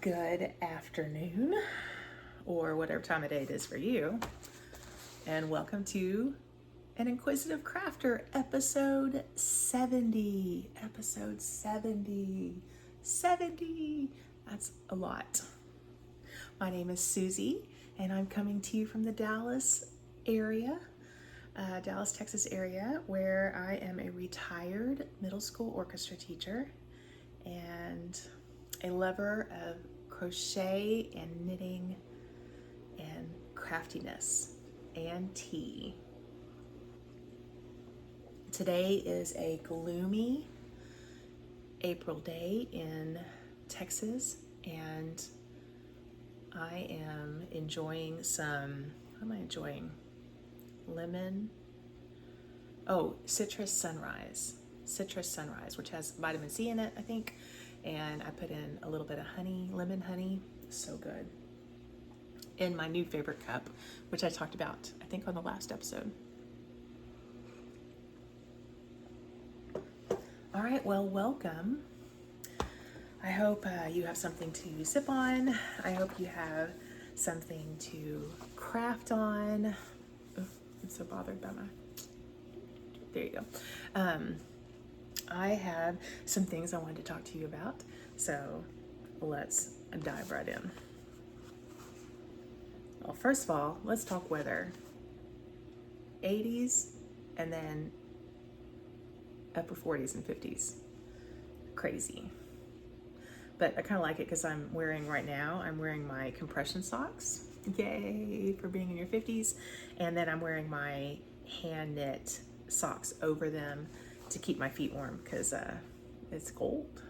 Good afternoon, or whatever time of day it is for you, and welcome to an Inquisitive Crafter episode 70. Episode 70. 70! That's a lot. My name is Susie, and I'm coming to you from the Dallas area, Dallas, Texas area, where I am a retired middle school orchestra teacher and a lover of crochet and knitting and craftiness and tea. Today is a gloomy April day in Texas, and I am enjoying some, what am I enjoying? Citrus sunrise. Citrus sunrise, which has vitamin C in it, I think. And I put in a little bit of honey, lemon honey, so good. In my new favorite cup, which I talked about, I think, on the last episode. All right, well, welcome. I hope you have something to sip on. I hope you have something to craft on. Oh, I'm so bothered by there you go. I have some things I wanted to talk to you about, so let's dive right in. Well, first of all, let's talk weather. 80s and then upper 40s and 50s. Crazy. But I kind of like it because I'm wearing my compression socks. Yay for being in your 50s. And then I'm wearing my hand knit socks over them to keep my feet warm because it's cold.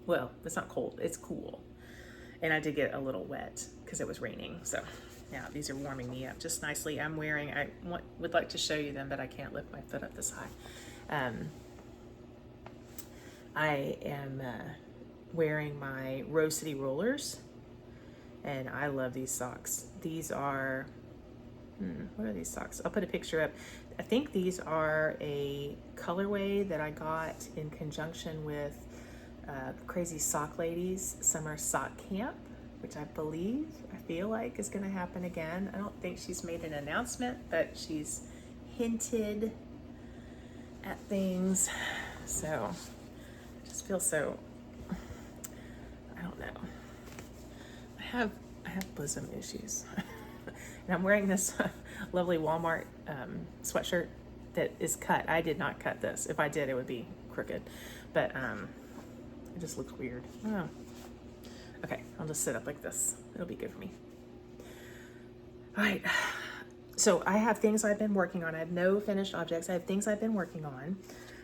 Well, it's not cold, it's cool. And I did get a little wet because it was raining. So now these are warming me up just nicely. I would like to show you them, but I can't lift my foot up this high. I am wearing my Rose City rollers, and I love these socks. These are, what are these socks? I'll put a picture up. I think these are a colorway that I got in conjunction with Crazy Sock Ladies Summer Sock Camp, which I feel like is going to happen again. I don't think she's made an announcement, but she's hinted at things. So I just feel so, I don't know. I have bosom issues. And I'm wearing this lovely Walmart sweatshirt that is cut. I did not cut this. If I did, it would be crooked. But it just looks weird. Oh. Okay, I'll just sit up like this. It'll be good for me. All right. So I have things I've been working on. I have no finished objects. I have things I've been working on.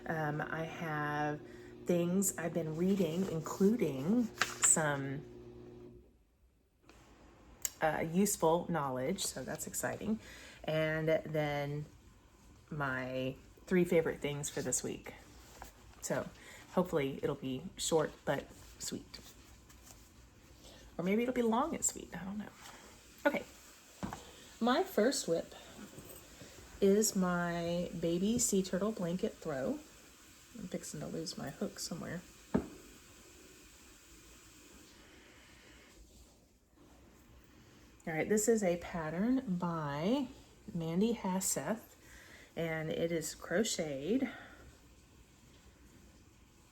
I have things I've been reading, including some useful knowledge, so that's exciting. And then my 3 favorite things for this week. So hopefully it'll be short but sweet. Or maybe it'll be long and sweet, I don't know. Okay, my first whip is my baby sea turtle blanket throw. I'm fixing to lose my hook somewhere. All right, this is a pattern by Mandy Huseth, and it is crocheted.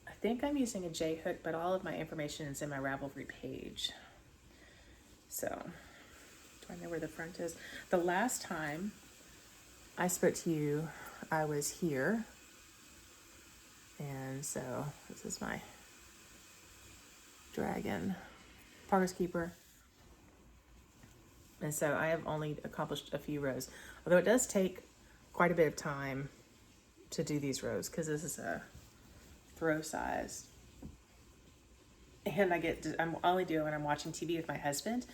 I think I'm using a J hook, but all of my information is in my Ravelry page. So, do I know where the front is? The last time I spoke to you, I was here. And so, this is my dragon, Progress Keeper. And so I have only accomplished a few rows, although it does take quite a bit of time to do these rows because this is a throw size. And I'm only doing when I'm watching TV with my husband,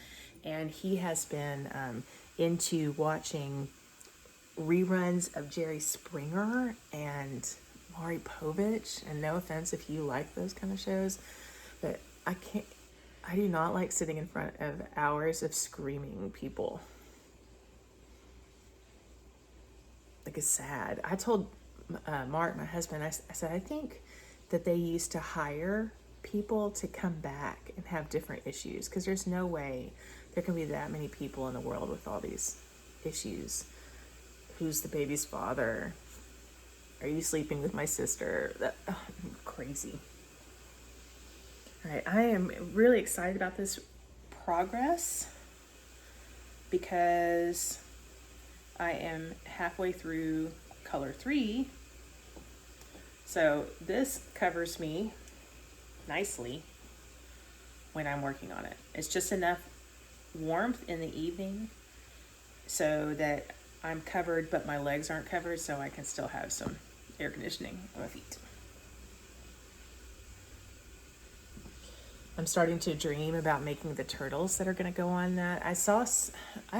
and he has been into watching reruns of Jerry Springer and Maury Povich. And no offense if you like those kind of shows, but I do not like sitting in front of hours of screaming people. Like, it's sad. I told Mark, my husband, I said, I think that they used to hire people to come back and have different issues, because there's no way there can be that many people in the world with all these issues. Who's the baby's father? Are you sleeping with my sister? Crazy. All right, I am really excited about this progress because I am halfway through color 3. So this covers me nicely when I'm working on it. It's just enough warmth in the evening so that I'm covered, but my legs aren't covered, so I can still have some air conditioning on my feet. I'm starting to dream about making the turtles that are going to go on that. I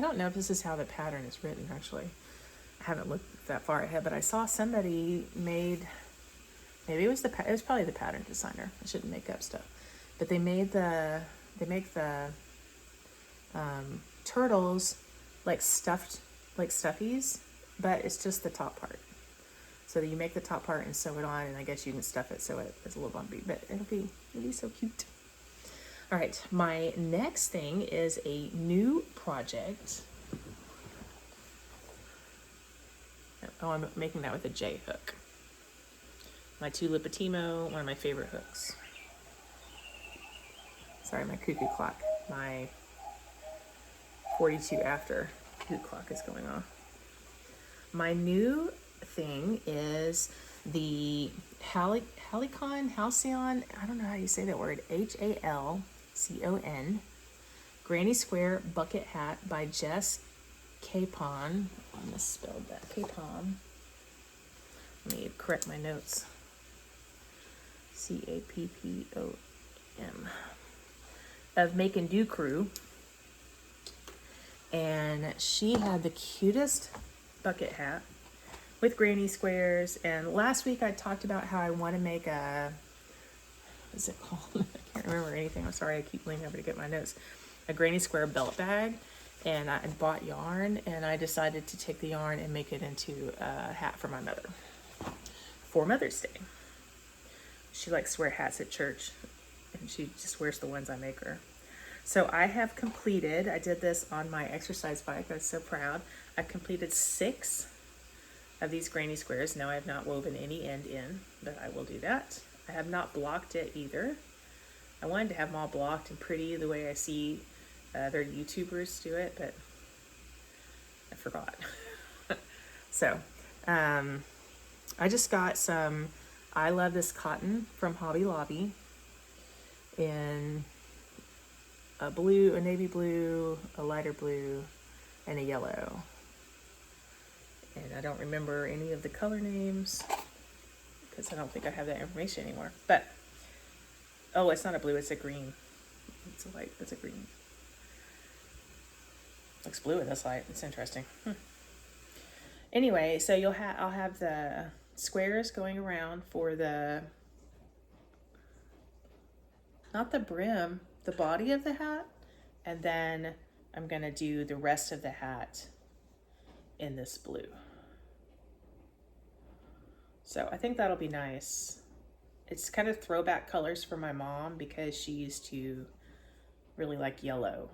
don't know if this is how the pattern is written, actually. I haven't looked that far ahead, but I saw somebody made, maybe it was probably the pattern designer. I shouldn't make up stuff. But they make the turtles like stuffies, but it's just the top part. So that you make the top part and sew it on, and I guess you can stuff it so it's a little bumpy, but it'll be so cute. All right, my next thing is a new project. Oh, I'm making that with a J hook. My Tulipatimo, one of my favorite hooks. Sorry, my cuckoo clock. My 42 after cuckoo clock is going off. My new thing is the Halcyon, I don't know how you say that word, Halcon, Granny Square Bucket Hat by Jess Capon. I misspelled that, Capon. Let me correct my notes. Cappom. Of Make and Do Crew. And she had the cutest bucket hat with granny squares. And last week I talked about how I want to make what's it called? I can't remember anything. I'm sorry, I keep leaning over to get my notes. A granny square belt bag. And I bought yarn, and I decided to take the yarn and make it into a hat for my mother for Mother's Day. She likes to wear hats at church, and she just wears the ones I make her. So I have completed, I did this on my exercise bike. I was so proud. I've completed 6 of these granny squares. No, I have not woven any end in, but I will do that. I have not blocked it either. I wanted to have them all blocked and pretty the way I see other YouTubers do it, but I forgot. So, I just got some I Love This Cotton from Hobby Lobby in a blue, a navy blue, a lighter blue, and a yellow. And I don't remember any of the color names because I don't think I have that information anymore. But, oh, it's not a blue, it's a green. It's a green. Looks blue in this light. It's interesting. Anyway, so I'll have the squares going around for not the brim, the body of the hat, and then I'm gonna do the rest of the hat in this blue. So I think that'll be nice. It's kind of throwback colors for my mom because she used to really like yellow.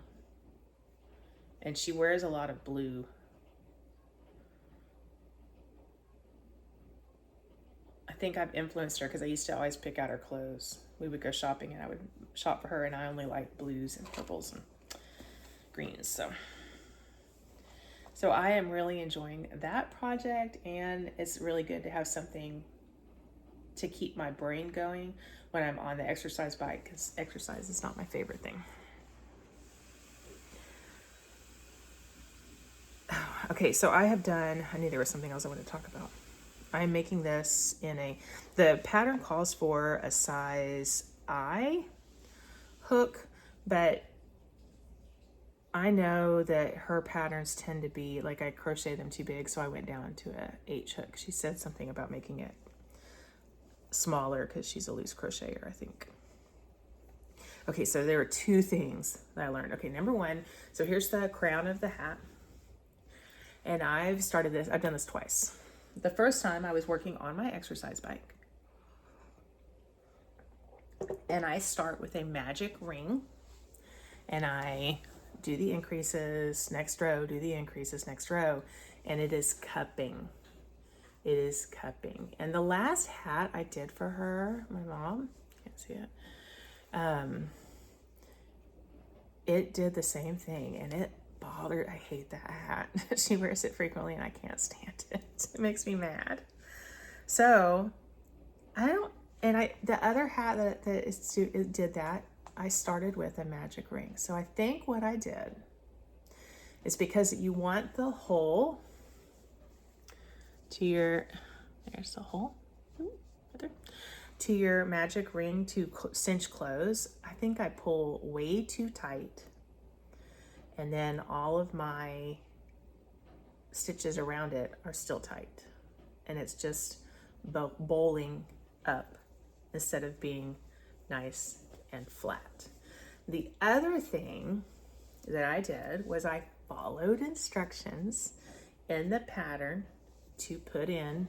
And she wears a lot of blue. I think I've influenced her because I used to always pick out her clothes. We would go shopping and I would shop for her, and I only like blues and purples and greens. So I am really enjoying that project, and it's really good to have something to keep my brain going when I'm on the exercise bike, because exercise is not my favorite thing. Okay, so I knew there was something else I wanted to talk about. I'm making this the pattern calls for a size I hook, but I know that her patterns tend to be, like, I crochet them too big, so I went down to a H hook. She said something about making it smaller because she's a loose crocheter, I think. Okay, so there are 2 things that I learned. Okay, number 1, so here's the crown of the hat. And I've done this twice. The first time I was working on my exercise bike. And I start with a magic ring, and I do the increases next row, do the increases next row, and it is cupping. It is cupping. And the last hat I did for her, my mom, can't see it, it did the same thing, and it bothered. I hate that hat. She wears it frequently and I can't stand it. It makes me mad. So the other hat it did that, I started with a magic ring. So I think what I did is, because you want the hole to your, there's the hole, right there, to your magic ring to cinch close, I think I pull way too tight, and then all of my stitches around it are still tight, and it's just bowling up instead of being nice and flat. The other thing that I did was I followed instructions in the pattern to put in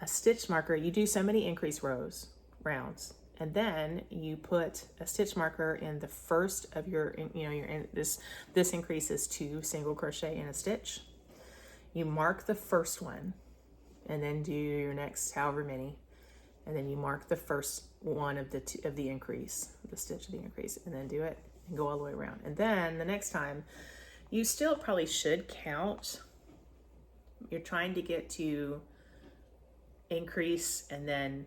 a stitch marker. You do so many increase rounds, and then you put a stitch marker in the first of your, this increase is 2 single crochet in a stitch. You mark the first one, and then do your next however many, and then you mark the first one of the increase, the stitch of the increase, and then do it and go all the way around. And then the next time, you still probably should count. You're trying to get to increase and then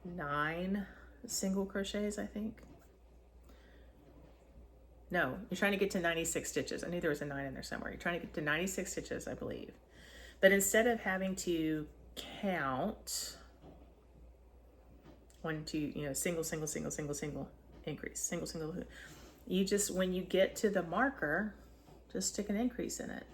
9 single crochets, I think. No, you're trying to get to 96 stitches. I knew there was a 9 in there somewhere. You're trying to get to 96 stitches, I believe. But instead of having to count 1, 2, single, increase, single, you just, when you get to the marker, just stick an increase in it.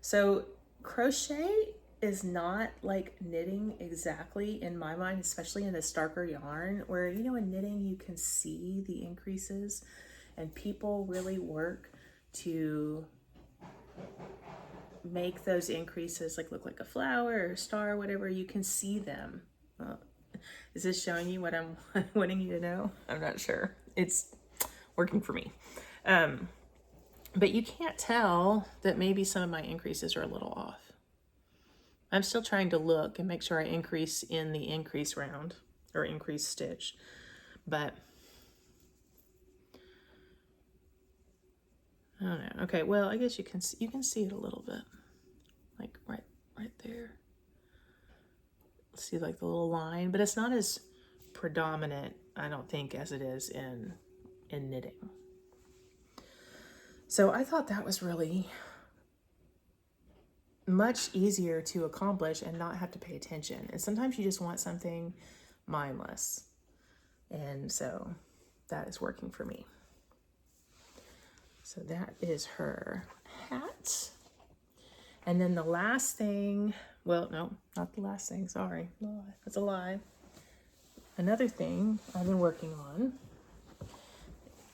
So crochet is not like knitting exactly in my mind, especially in this darker yarn, where, in knitting you can see the increases, and people really work to make those increases look like a flower or a star or whatever. You can see them. Is this showing you what I'm wanting you to know? I'm not sure. It's working for me. But you can't tell that maybe some of my increases are a little off. I'm still trying to look and make sure I increase in the increase round or increase stitch, but I don't know. Okay, well, I guess you can see it a little bit, like right there. See, like the little line, but it's not as predominant, I don't think, as it is in knitting. So I thought that was really much easier to accomplish and not have to pay attention. And sometimes you just want something mindless. And so that is working for me. So that is her hat. And then the last thing, well, no, not the last thing, sorry. That's a lie. Another thing I've been working on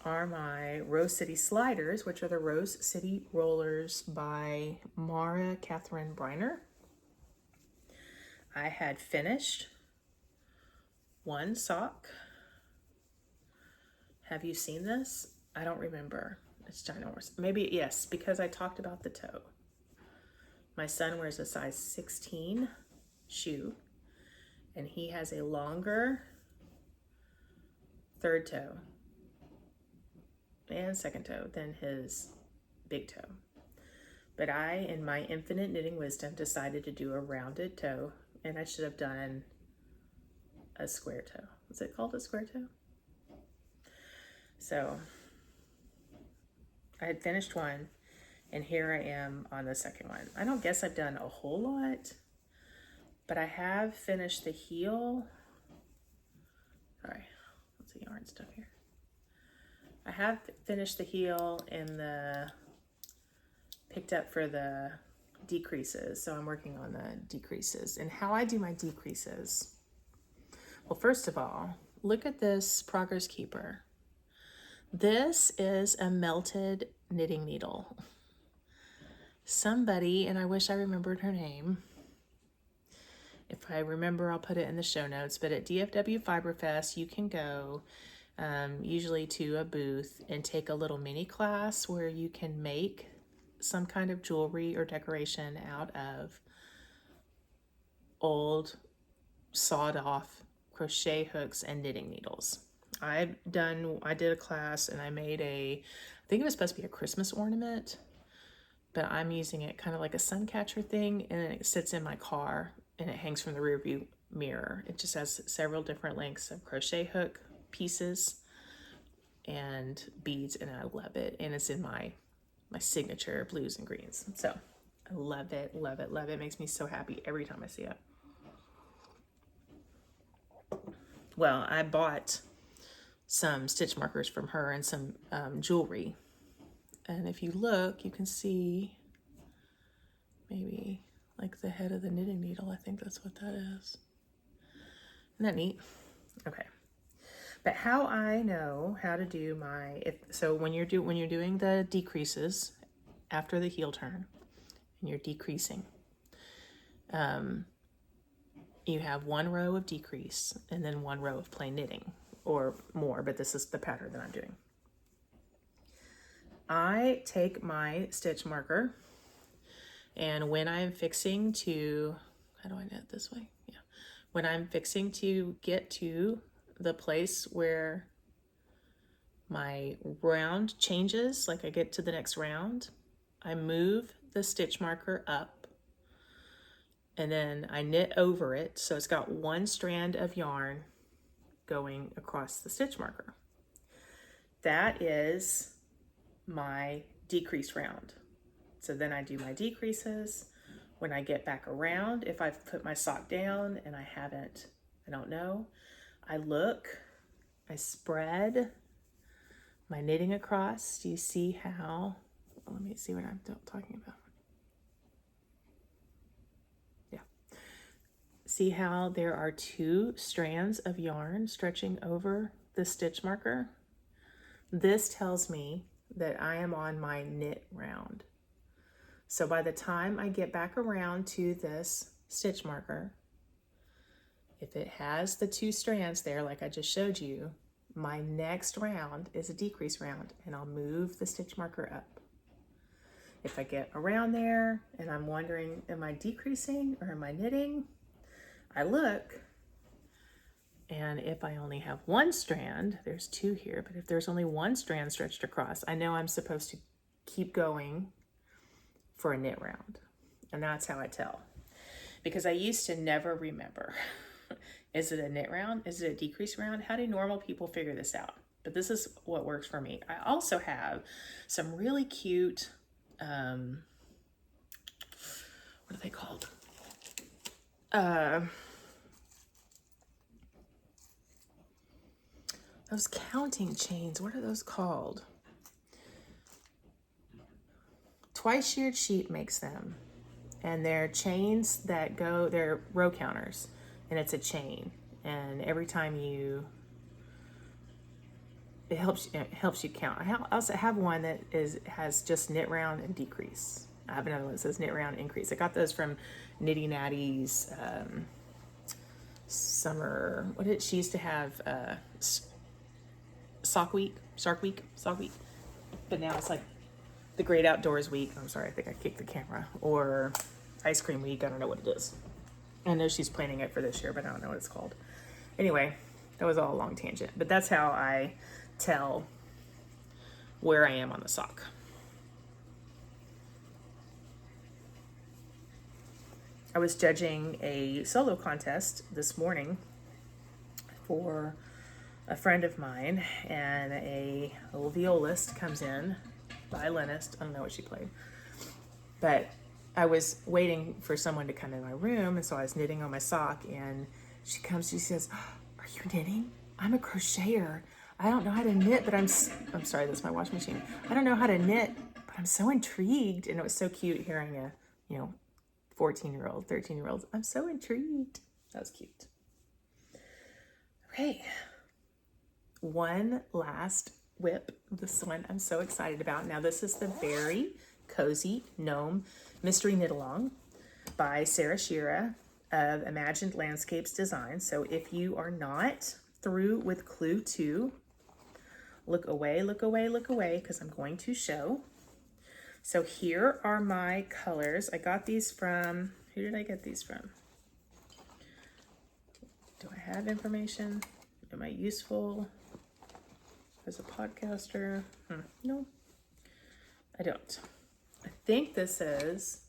are my Rose City sliders, which are the Rose City rollers by Mara Catherine Briner. I had finished one sock. Have you seen this? I don't remember. It's ginormous. Maybe, yes, because I talked about the toe. My son wears a size 16 shoe, and he has a longer third toe and second toe than his big toe. But I, in my infinite knitting wisdom, decided to do a rounded toe, and I should have done a square toe. Is it called a square toe? So I had finished one, and here I am on the second one. I don't guess I've done a whole lot, but I have finished the heel. Sorry, what's the yarn stuff here? I have finished the heel and picked up for the decreases. So I'm working on the decreases and how I do my decreases. Well, first of all, look at this Progress Keeper. This is a melted knitting needle. Somebody, and I wish I remembered her name. If I remember, I'll put it in the show notes, but at DFW Fiber Fest, you can go usually to a booth, and take a little mini class where you can make some kind of jewelry or decoration out of old sawed off crochet hooks and knitting needles. I did a class and I made I think it was supposed to be a Christmas ornament, but I'm using it kind of like a sun catcher thing, and it sits in my car and it hangs from the rear view mirror. It just has several different lengths of crochet hook pieces and beads, and I love it. And it's in my signature blues and greens. So I love it, love it, love it. It makes me so happy every time I see it. Well, I bought some stitch markers from her and some jewelry. And if you look, you can see maybe like the head of the knitting needle. I think that's what that is. Isn't that neat? Okay. But how I know how to do so when you're doing the decreases after the heel turn and you're decreasing, you have one row of decrease and then one row of plain knitting, or more, but this is the pattern that I'm doing. I take my stitch marker, and when I'm fixing to, how do I knit this way? Yeah. When I'm fixing to get to the place where my round changes, like I get to the next round, I move the stitch marker up, and then I knit over it, so it's got one strand of yarn going across the stitch marker. That is my decrease round. So then I do my decreases. When I get back around, if I've put my sock down and I don't know, I look, I spread my knitting across. Do you see how, let me see what I'm talking about. Yeah. See how there are two strands of yarn stretching over the stitch marker? This tells me that I am on my knit round. So by the time I get back around to this stitch marker, if it has the two strands there, like I just showed you, my next round is a decrease round, and I'll move the stitch marker up. If I get around there and I'm wondering, am I decreasing or am I knitting? I look, and if I only have one strand, there's two here, but if there's only one strand stretched across, I know I'm supposed to keep going for a knit round. And that's how I tell. Because I used to never remember. Is it a knit round? Is it a decrease round? How do normal people figure this out? But this is what works for me. I also have some really cute, what are they called? Those counting chains, what are those called? Twice Sheared Sheep makes them. And they're chains that go, they're row counters. And it's a chain. And every time it helps you count. I also have one that has just knit round and decrease. I have another one that says knit round increase. I got those from Nitty Natty's summer, she used to have Sock Week. But now it's like the Great Outdoors Week. I'm sorry, I think I kicked the camera. Or Ice Cream Week, I don't know what it is. I know she's planning it for this year, but I don't know what it's called. Anyway, that was all a long tangent. But that's how I tell where I am on the sock. I was judging a solo contest this morning for a friend of mine, and a little violist comes in, violinist, I don't know what she played, but I was waiting for someone to come in my room, and so I was knitting on my sock, and she says, "Are you knitting? I'm a crocheter. I don't know how to knit, but I'm sorry, that's my washing machine. I don't know how to knit, but I'm so intrigued." And it was so cute hearing a, 14-year-old, 13-year-old. I'm so intrigued. That was cute. Okay. One last whip. This one I'm so excited about. Now this is the Beary Cozy Gnome Mystery Knit Along by Sarah Schira of Imagined Landscapes Design. So if you are not through with Clue 2, look away, look away, look away, because I'm going to show. So here are my colors. I got these from, who did I get these from? Do I have information? Am I useful as a podcaster? No, I don't. I think this is,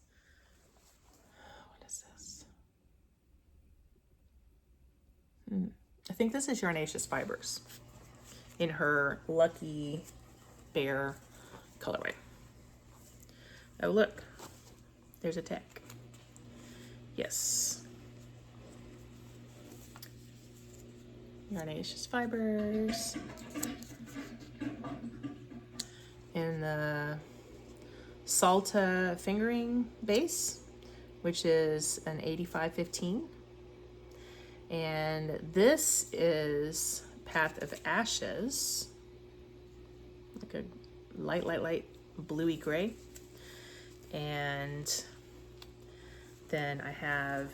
what is this? I think this is Yarnaceous Fibers in her Lucky Bear colorway. Oh, look, there's a tag. Yes. Yarnaceous Fibers in the Salta fingering base, which is an 8515. And this is Path of Ashes, like a light bluey gray. And then I have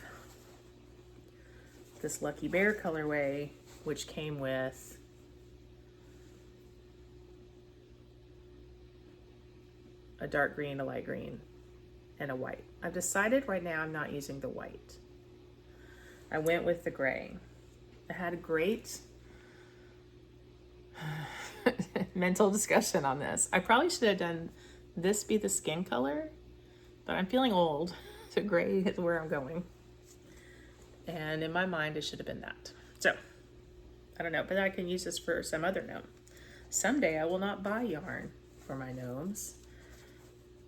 this Lucky Bear colorway, which came with a dark green, a light green, and a white. I've decided right now I'm not using the white. I went with the gray. I had a great mental discussion on this. I probably should have done this be the skin color, but I'm feeling old, so gray is where I'm going. And in my mind, it should have been that. So, I don't know, but I can use this for some other gnome. Someday I will not buy yarn for my gnomes.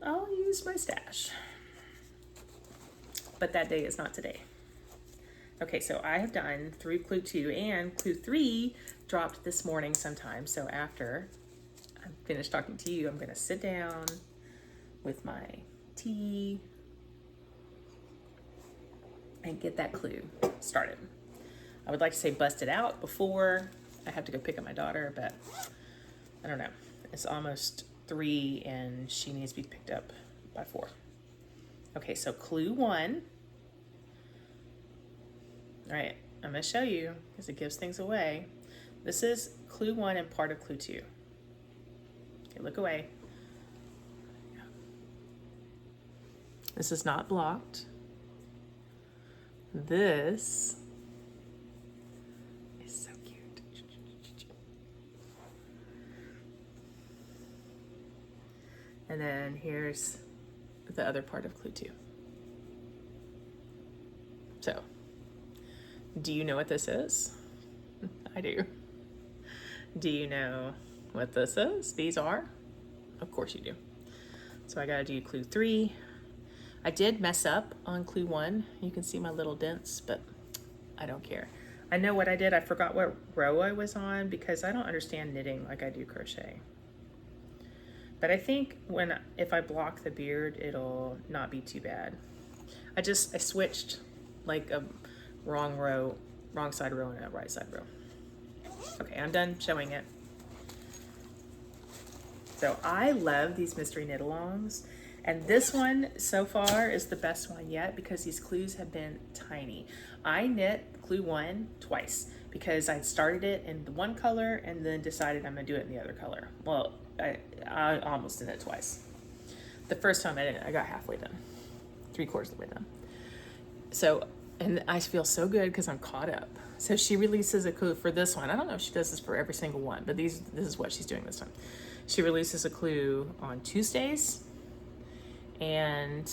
I'll use my stash. But that day is not today. Okay, so I have done through clue 2, and clue 3 dropped this morning sometime. So after I'm finished talking to you, I'm gonna sit down with my tea and get that clue started. I would like to say bust it out before I have to go pick up my daughter, but I don't know. It's almost 3 and she needs to be picked up by 4. Okay, so clue 1. All right, I'm gonna show you because it gives things away. This is clue 1 and part of clue 2. Okay, look away. This is not blocked. This is so cute. And then here's the other part of clue 2. So, do you know what this is? I do. Do you know what this is? These are? Of course you do. So I gotta do clue 3. I did mess up on clue 1. You can see my little dents, but I don't care. I know what I did. I forgot what row I was on because I don't understand knitting like I do crochet. But I think if I block the beard, it'll not be too bad. I switched like a wrong side row and a right side row. Okay, I'm done showing it. So I love these mystery knit-alongs. And this one so far is the best one yet because these clues have been tiny. I knit clue 1 twice because I started it in the one color and then decided I'm gonna do it in the other color. Well, I almost did it twice. The first time I did it, I got halfway done, 3/4 of the way done. So, and I feel so good because I'm caught up. So she releases a clue for this one. I don't know if she does this for every single one, but this is what she's doing this time. She releases a clue on Tuesdays and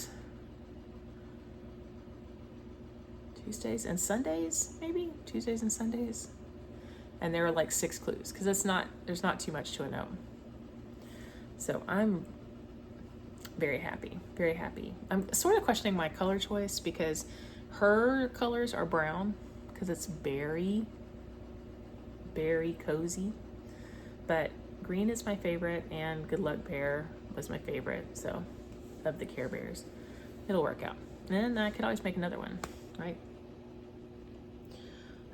Sundays, maybe Tuesdays and Sundays. And there are like 6 clues because there's not too much to a gnome. So I'm very happy, very happy. I'm sort of questioning my color choice because her colors are brown because it's berry cozy, but green is my favorite and Good Luck Bear was my favorite. So of the Care Bears, it'll work out. And I could always make another one, right?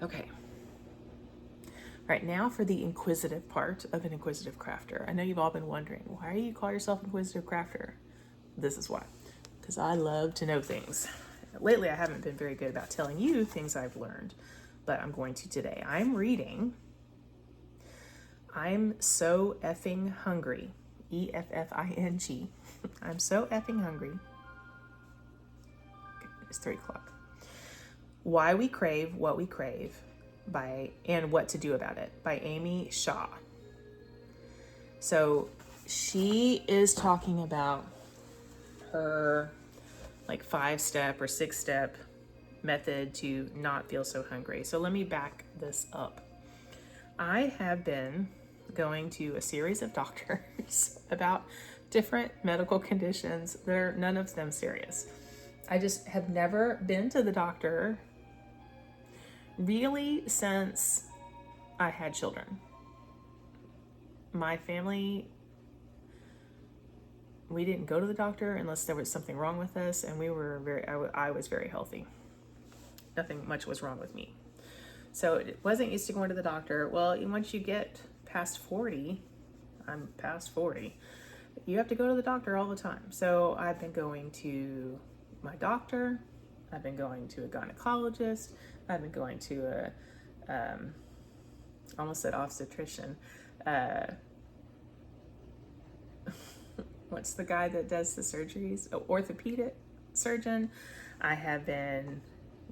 Okay. All right, now for the inquisitive part of an inquisitive crafter. I know you've all been wondering, why do you call yourself inquisitive crafter? This is why, because I love to know things. Lately, I haven't been very good about telling you things I've learned, but I'm going to today. I'm reading I'm so effing hungry. EFFING. I'm so effing hungry. It's 3 o'clock. Why We Crave What We Crave and What to Do About It by Amy Shah. So she is talking about her like 5-step or 6-step method to not feel so hungry. So let me back this up. I have been going to a series of doctors about different medical conditions. None of them serious. I just have never been to the doctor really since I had children. My family, we didn't go to the doctor unless there was something wrong with us, and I was very healthy. Nothing much was wrong with me. So it wasn't used to going to the doctor. Well, once you get past 40, I'm past 40, you have to go to the doctor all the time. So I've been going to my doctor. I've been going to a gynecologist. I've been going to almost said obstetrician. What's the guy that does the surgeries? Orthopedic surgeon. I have been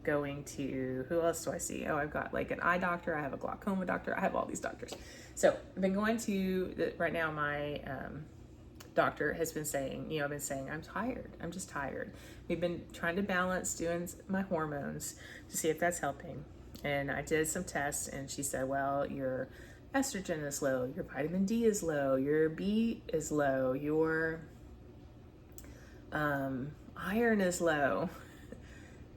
going to, who else do I see? Oh, I've got like an eye doctor. I have a glaucoma doctor. I have all these doctors. So I've been going to, right now my doctor has been saying, I've been saying, I'm tired. I'm just tired. We've been trying to balance doing my hormones to see if that's helping. And I did some tests and she said, well, your estrogen is low, your vitamin D is low, your B is low, your iron is low.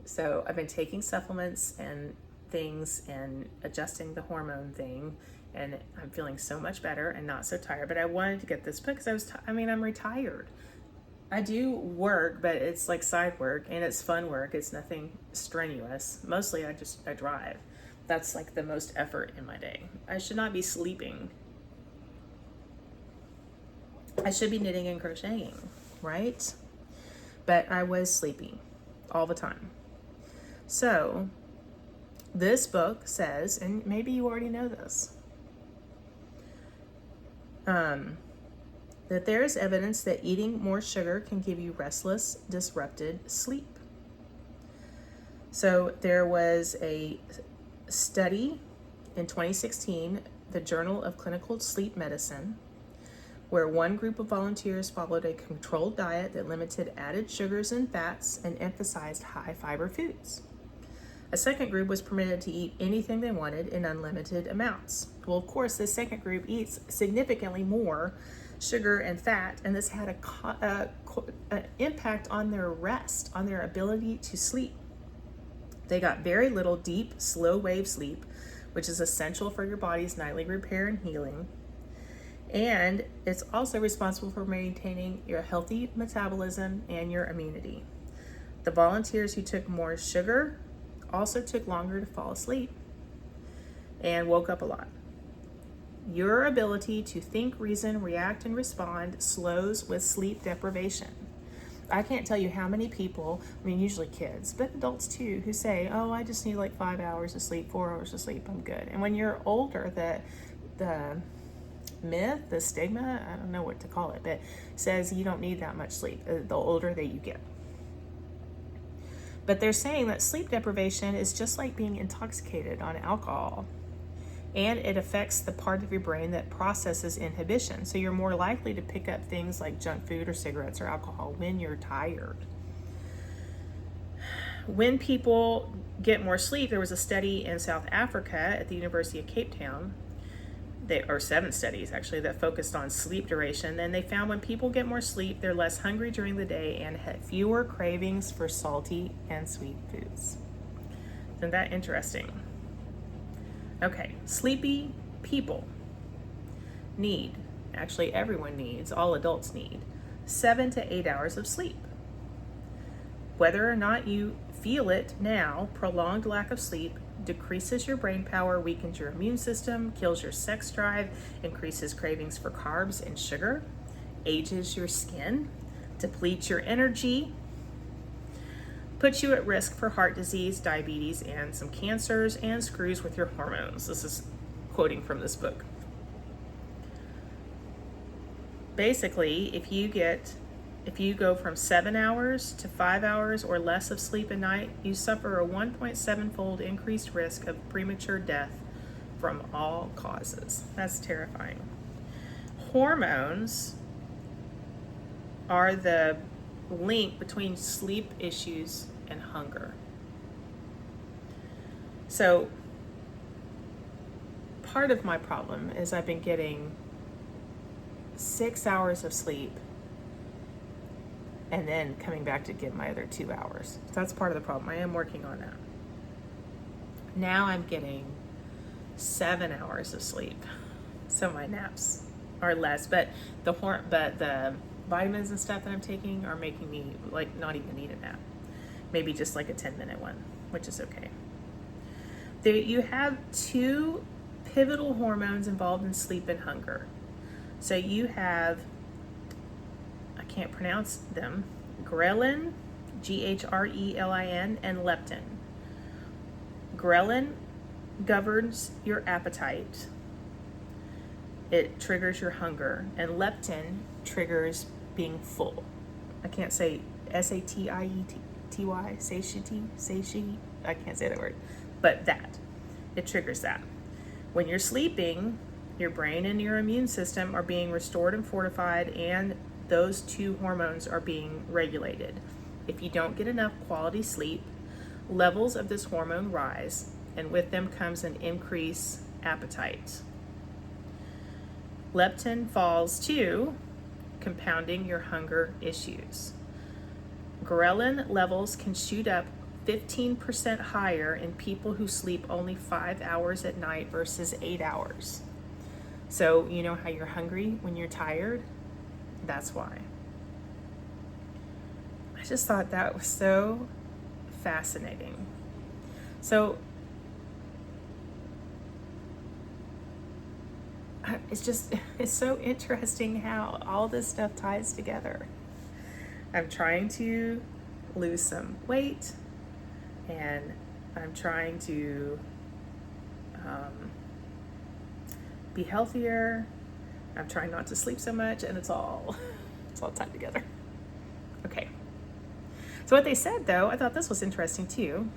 So I've been taking supplements and things and adjusting the hormone thing, and I'm feeling so much better and not so tired. But I wanted to get this book because I'm retired. I do work, but it's like side work and it's fun work. It's nothing strenuous. Mostly I drive. That's like the most effort in my day. I should not be sleeping. I should be knitting and crocheting, right? But I was sleeping all the time. So this book says, and maybe you already know this, that there is evidence that eating more sugar can give you restless, disrupted sleep. So there was a study in 2016, the Journal of Clinical Sleep Medicine, where one group of volunteers followed a controlled diet that limited added sugars and fats and emphasized high fiber foods. A second group was permitted to eat anything they wanted in unlimited amounts. Well, of course, the second group eats significantly more sugar and fat, and this had an impact on their rest, on their ability to sleep. They got very little deep, slow wave sleep, which is essential for your body's nightly repair and healing. And it's also responsible for maintaining your healthy metabolism and your immunity. The volunteers who took more sugar also took longer to fall asleep and woke up a lot. Your ability to think, reason, react, and respond slows with sleep deprivation. I can't tell you how many people, usually kids, but adults too, who say, oh, I just need like 5 hours of sleep, 4 hours of sleep, I'm good. And when you're older, the myth, the stigma, I don't know what to call it, but says you don't need that much sleep the older that you get. But they're saying that sleep deprivation is just like being intoxicated on alcohol, and it affects the part of your brain that processes inhibition. So you're more likely to pick up things like junk food or cigarettes or alcohol when you're tired. When people get more sleep, there was a study in South Africa at the University of Cape Town, or 7 studies actually, that focused on sleep duration. And they found when people get more sleep, they're less hungry during the day and have fewer cravings for salty and sweet foods. Isn't that interesting? Okay, sleepy people need, actually everyone needs, all adults need, 7 to 8 hours of sleep. Whether or not you feel it now, prolonged lack of sleep decreases your brain power, weakens your immune system, kills your sex drive, increases cravings for carbs and sugar, ages your skin, depletes your energy, puts you at risk for heart disease, diabetes, and some cancers, and screws with your hormones. This is quoting from this book. basically, if you go from 7 hours to 5 hours or less of sleep a night, you suffer a 1.7-fold increased risk of premature death from all causes. That's terrifying. Hormones are the link between sleep issues and hunger. So part of my problem is I've been getting 6 hours of sleep and then coming back to get my other 2 hours. So that's part of the problem. I am working on that. Now I'm getting 7 hours of sleep. So my naps are less, but the vitamins and stuff that I'm taking are making me like not even need a nap. Maybe just like a 10-minute one, which is okay. You have two pivotal hormones involved in sleep and hunger. So you have, I can't pronounce them, ghrelin, Grelin, and leptin. Ghrelin governs your appetite. It triggers your hunger. And leptin triggers being full. I can't say S-A-T-I-E-T-Y, satiety, I can't say that word. But it triggers that. When you're sleeping, your brain and your immune system are being restored and fortified, and those two hormones are being regulated. If you don't get enough quality sleep, levels of this hormone rise, and with them comes an increased appetite. Leptin falls too, compounding your hunger issues. Ghrelin levels can shoot up 15% higher in people who sleep only 5 hours at night versus 8 hours. So you know how you're hungry when you're tired? That's why. I just thought that was so fascinating. So it's so interesting how all this stuff ties together. I'm trying to lose some weight, and I'm trying to be healthier. I'm trying not to sleep so much, and it's all tied together. Okay. So what they said, though, I thought this was interesting too.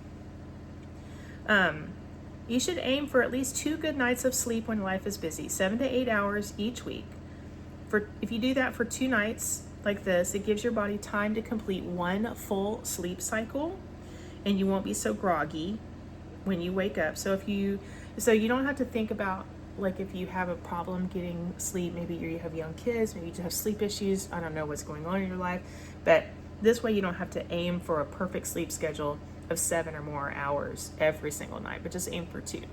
You should aim for at least 2 good nights of sleep when life is busy, 7 to 8 hours each week. If you do that for 2 nights like this, it gives your body time to complete 1 full sleep cycle, and you won't be so groggy when you wake up. So you don't have to think about, like, if you have a problem getting sleep, maybe you have young kids, maybe you have sleep issues, I don't know what's going on in your life, but this way you don't have to aim for a perfect sleep schedule of 7 or more hours every single night, but just aim for 2.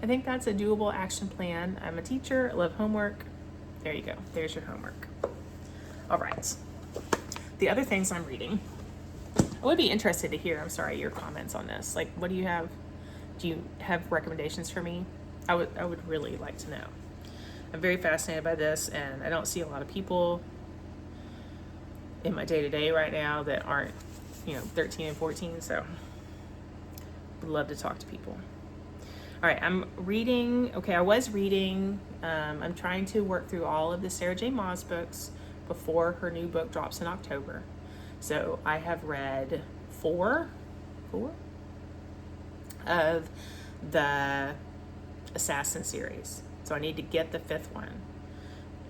I think that's a doable action plan. I'm a teacher, I love homework. There you go, there's your homework. All right, the other things I'm reading, I would be interested to hear, your comments on this. Like, what do you have? Do you have recommendations for me? I would really like to know. I'm very fascinated by this, and I don't see a lot of people in my day-to-day right now that aren't 13 and 14, so would love to talk to people. All right, I was reading, I'm trying to work through all of the Sarah J. Maas books before her new book drops in October. So I have read 4 of the Assassin series. So I need to get the 5th one.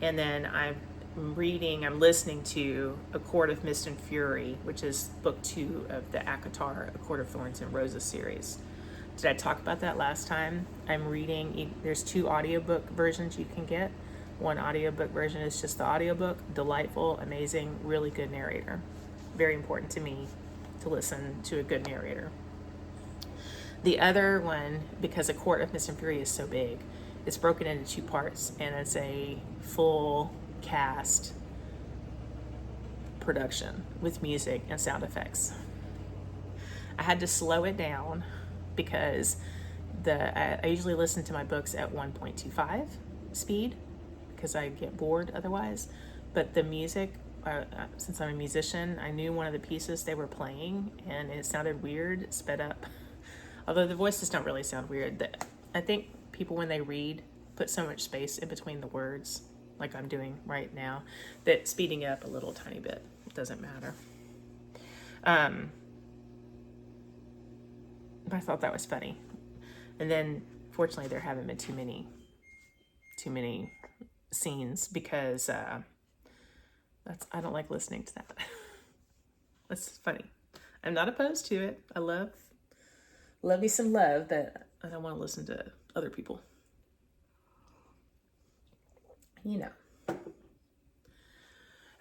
And then I'm listening to A Court of Mist and Fury, which is book 2 of the ACOTAR, A Court of Thorns and Roses series. Did I talk about that last time? I'm reading, there's 2 audiobook versions you can get. One audiobook version is just the audiobook, delightful, amazing, really good narrator. Very important to me to listen to a good narrator. The other one, because A Court of Mist and Fury is so big, it's broken into 2 parts, and it's a full cast production with music and sound effects. I had to slow it down because I usually listen to my books at 1.25 speed because I get bored otherwise. But the music, since I'm a musician, I knew one of the pieces they were playing and it sounded weird, sped up. Although the voices don't really sound weird. I think people, when they read, put so much space in between the words. like I'm doing right now, that speeding up a little tiny bit doesn't matter. But I thought that was funny. And then fortunately there haven't been too many scenes, because I don't like listening to that. That's funny. I'm not opposed to it. I love me some love, but I don't want to listen to other people. You know.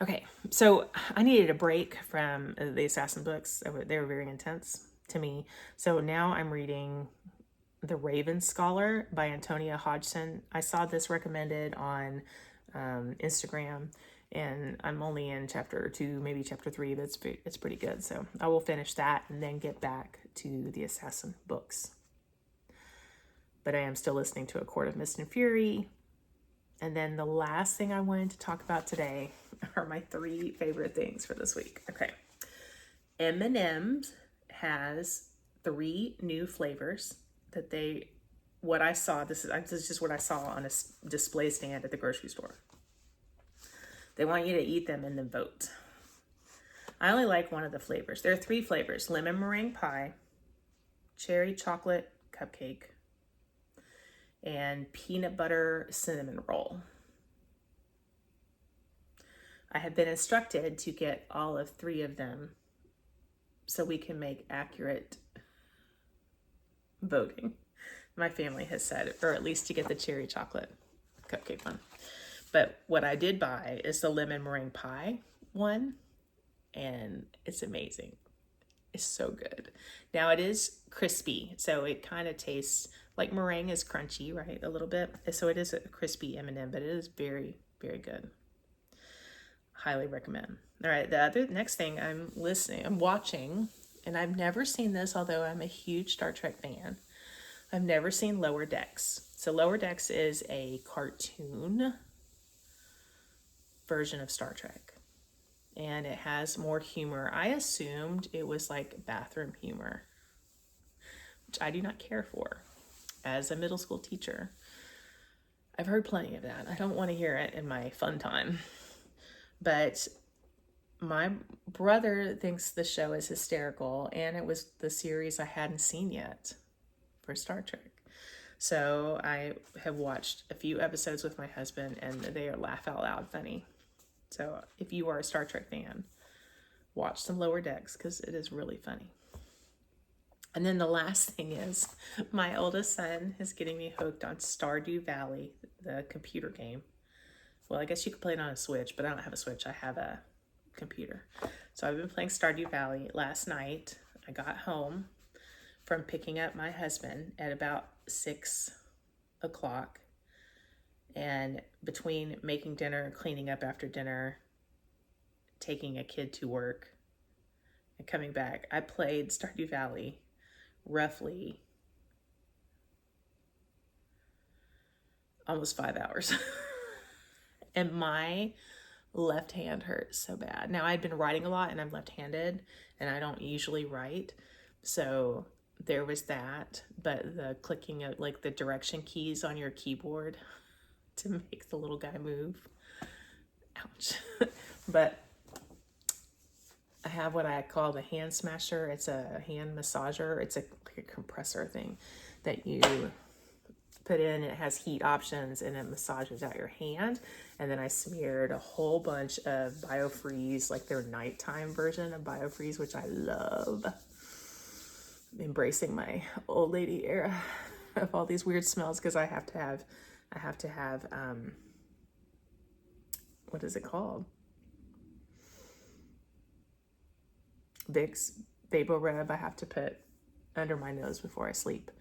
Okay, so I needed a break from the Assassin books. They were very intense to me. So now I'm reading The Raven Scholar by Antonia Hodgson. I saw this recommended on Instagram, and I'm only in chapter 2, maybe chapter 3, but it's pretty good. So I will finish that and then get back to the Assassin books. But I am still listening to A Court of Mist and Fury. And then the last thing I wanted to talk about today are my 3 favorite things for this week. Okay. M&M's has 3 new flavors that what I saw, this is just what I saw on a display stand at the grocery store. They want you to eat them and then vote. I only like one of the flavors. There are 3 flavors: lemon meringue pie, cherry chocolate cupcake, and peanut butter cinnamon roll. I have been instructed to get all of 3 of them so we can make accurate voting. My family has said, or at least to get the cherry chocolate cupcake one. But what I did buy is the lemon meringue pie one, and it's amazing. It's so good. Now it is crispy, so it kind of tastes like meringue is crunchy, right? A little bit. So it is a crispy M&M, but it is very, very good. Highly recommend. All right, the next thing I'm watching, and I've never seen this, although I'm a huge Star Trek fan. I've never seen Lower Decks. So Lower Decks is a cartoon version of Star Trek, and it has more humor. I assumed it was like bathroom humor, which I do not care for. As a middle school teacher, I've heard plenty of that. I don't want to hear it in my fun time. But my brother thinks the show is hysterical, and it was the series I hadn't seen yet for Star Trek. So I have watched a few episodes with my husband, and they are laugh out loud funny. So if you are a Star Trek fan, watch some Lower Decks, because it is really funny. And then the last thing is, my oldest son is getting me hooked on Stardew Valley, the computer game. Well, I guess you could play it on a Switch, but I don't have a Switch. I have a computer. So I've been playing Stardew Valley. Last night, I got home from picking up my husband at about 6 o'clock. And between making dinner, cleaning up after dinner, taking a kid to work, and coming back, I played Stardew Valley roughly almost 5 hours. And my left hand hurt so bad. Now, I'd been writing a lot, and I'm left-handed, and I don't usually write. So there was that, but the clicking of like the direction keys on your keyboard to make the little guy move. Ouch. But I have what I call the hand smasher. It's a hand massager. It's a compressor thing that you put in. It has heat options, and it massages out your hand. And then I smeared a whole bunch of BioFreeze, like their nighttime version of BioFreeze, which I love. I'm embracing my old lady era of all these weird smells, because I have to have what is it called? Vicks VapoRub I have to put under my nose before I sleep,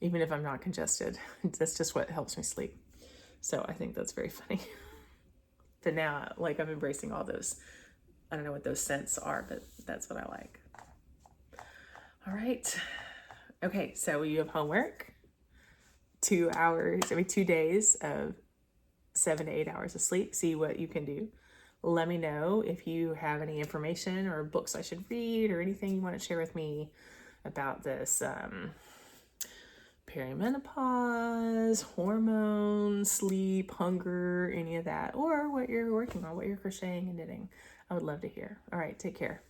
even if I'm not congested. That's just what helps me sleep. So I think that's very funny. But now, like, I'm embracing all those, I don't know what those scents are, but that's what I like. All right. Okay, so you have homework. 2 hours, 2 days of 7 to 8 hours of sleep. See what you can do. Let me know if you have any information or books I should read or anything you want to share with me about this perimenopause, hormones, sleep, hunger, any of that, or what you're working on, what you're crocheting and knitting. I would love to hear. All right, take care.